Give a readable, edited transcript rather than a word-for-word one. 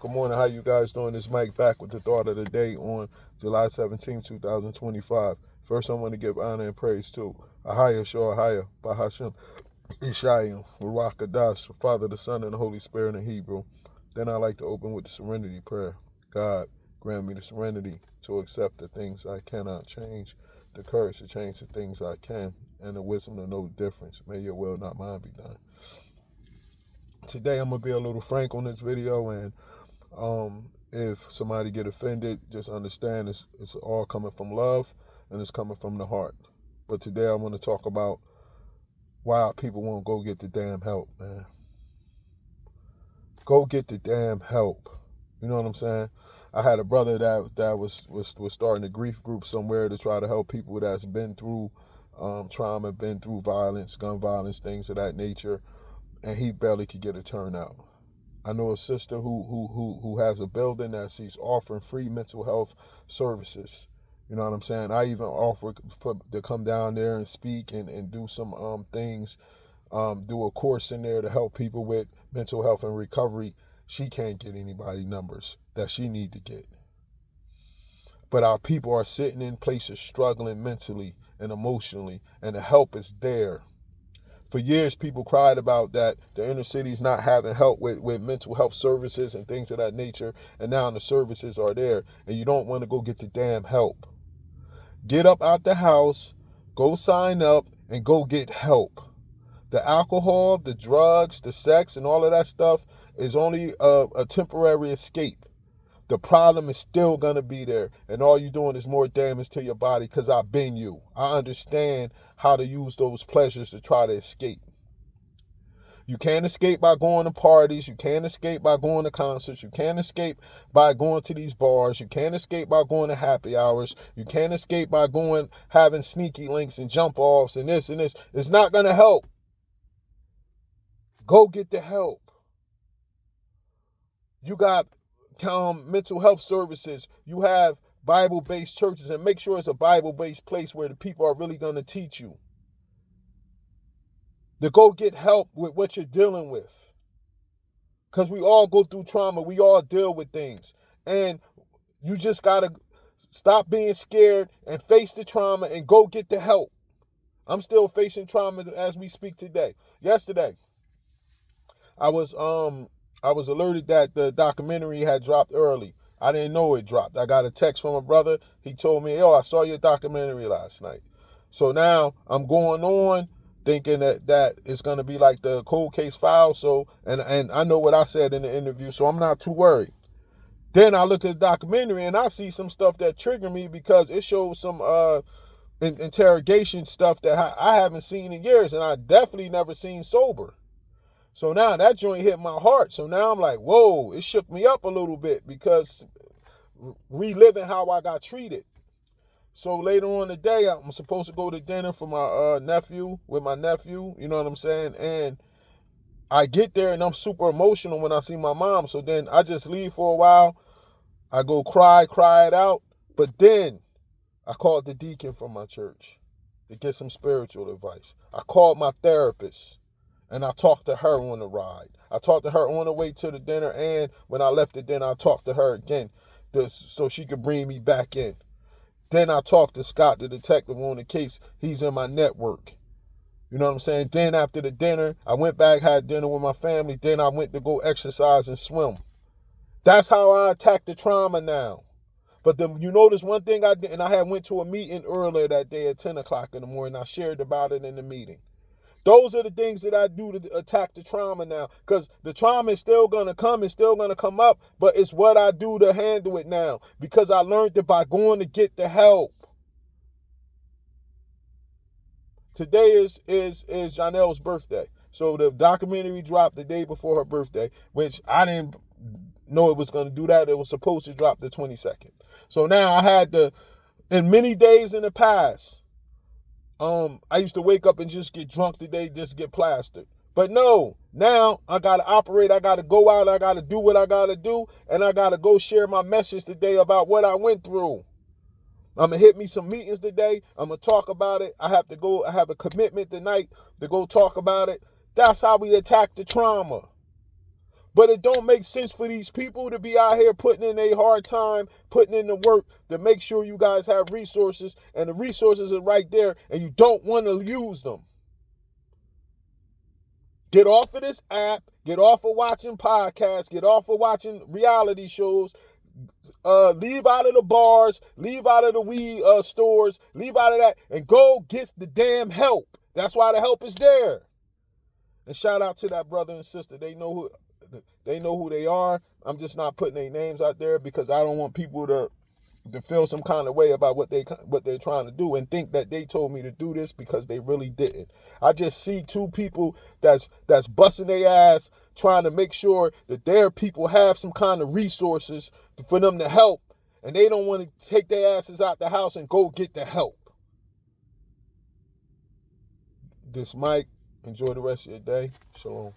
Good morning. How you guys doing? This Mike back with the thought of the day on July 17, 2025. First, I want to give honor and praise to Ahaya Shoahaya, Bahashim, Ishayim, Ruach Kadas, Father, the Son, and the Holy Spirit in Hebrew. Then I like to open with the serenity prayer. God, grant me the serenity to accept the things I cannot change, the courage to change the things I can, and the wisdom to know the difference. May your will, not mine, be done. Today, I'm going to be a little frank on this video, and if somebody get offended, just understand it's all coming from love and it's coming from the heart. But today I want to talk about why people won't go get the damn help, man. Go get the damn help. You know what I'm saying? I had a brother that was starting a grief group somewhere to try to help people that's been through trauma, been through violence, gun violence, things of that nature, and he barely could get a turnout. I know a sister who has a building that she's offering free mental health services. You know what I'm saying? I even offer to come down there and speak and do some things, do a course in there to help people with mental health and recovery. She can't get anybody numbers that she need to get. But our people are sitting in places struggling mentally and emotionally, and the help is there. For years, people cried about that the inner cities not having help with mental health services and things of that nature, and now the services are there, and you don't want to go get the damn help. Get up out the house, go sign up, and go get help. The alcohol, the drugs, the sex, and all of that stuff is only a temporary escape. The problem is still going to be there, and all you're doing is more damage to your body because I've been you. I understand how to use those pleasures to try to escape. You can't escape by going to parties. You can't escape by going to concerts. You can't escape by going to these bars. You can't escape by going to happy hours. You can't escape by having sneaky links and jump offs and this and this. It's not going to help. Go get the help. You got mental health services. You have Bible-based churches, and make sure it's a Bible-based place where the people are really going to teach you. To go get help with what you're dealing with. Because we all go through trauma. We all deal with things. And you just got to stop being scared and face the trauma and go get the help. I'm still facing trauma as we speak today. Yesterday, I was alerted that the documentary had dropped early. I didn't know it dropped. I got a text from a brother. He told me, yo, I saw your documentary last night. So now I'm going on thinking that it's going to be like the cold case file. So, and I know what I said in the interview, so I'm not too worried. Then I look at the documentary and I see some stuff that triggered me because it shows some interrogation stuff that I haven't seen in years, and I definitely never seen sober. So now that joint hit my heart. So now I'm like, whoa, it shook me up a little bit because reliving how I got treated. So later on today, I'm supposed to go to dinner for my nephew, with my nephew, you know what I'm saying? And I get there and I'm super emotional when I see my mom. So then I just leave for a while. I go cry it out. But then I called the deacon from my church to get some spiritual advice. I called my therapist and I talked to her on the ride. I talked to her on the way to the dinner, and when I left the dinner, I talked to her again so she could bring me back in. Then I talked to Scott, the detective on the case. He's in my network. You know what I'm saying? Then after the dinner, I went back, had dinner with my family. Then I went to go exercise and swim. That's how I attack the trauma now. But you notice one thing I did, and I went to a meeting earlier that day at 10 o'clock in the morning. I shared about it in the meeting. Those are the things that I do to attack the trauma now. Because the trauma is still going to come. It's still going to come up. But it's what I do to handle it now. Because I learned it by going to get the help. Today is Janelle's birthday. So the documentary dropped the day before her birthday, which I didn't know it was going to do that. It was supposed to drop the 22nd. So now I had to, in many days in the past, I used to wake up and just get drunk today, just get plastered. But no, now I got to operate. I got to go out. I got to do what I got to do. And I got to go share my message today about what I went through. I'm going to hit me some meetings today. I'm going to talk about it. I have to go. I have a commitment tonight to go talk about it. That's how we attack the trauma. But it don't make sense for these people to be out here putting in a hard time, putting in the work to make sure you guys have resources, and the resources are right there, and you don't want to use them. Get off of this app. Get off of watching podcasts. Get off of watching reality shows. Leave out of the bars. Leave out of the weed stores. Leave out of that and go get the damn help. That's why the help is there. And shout out to that brother and sister. They know who they are. I'm just not putting their names out there because I don't want people to feel some kind of way about what they're trying to do and think that they told me to do this because they really didn't. I just see two people that's busting their ass trying to make sure that their people have some kind of resources for them to help, and they don't want to take their asses out the house and go get the help. This Mike. Enjoy the rest of your day. Shalom.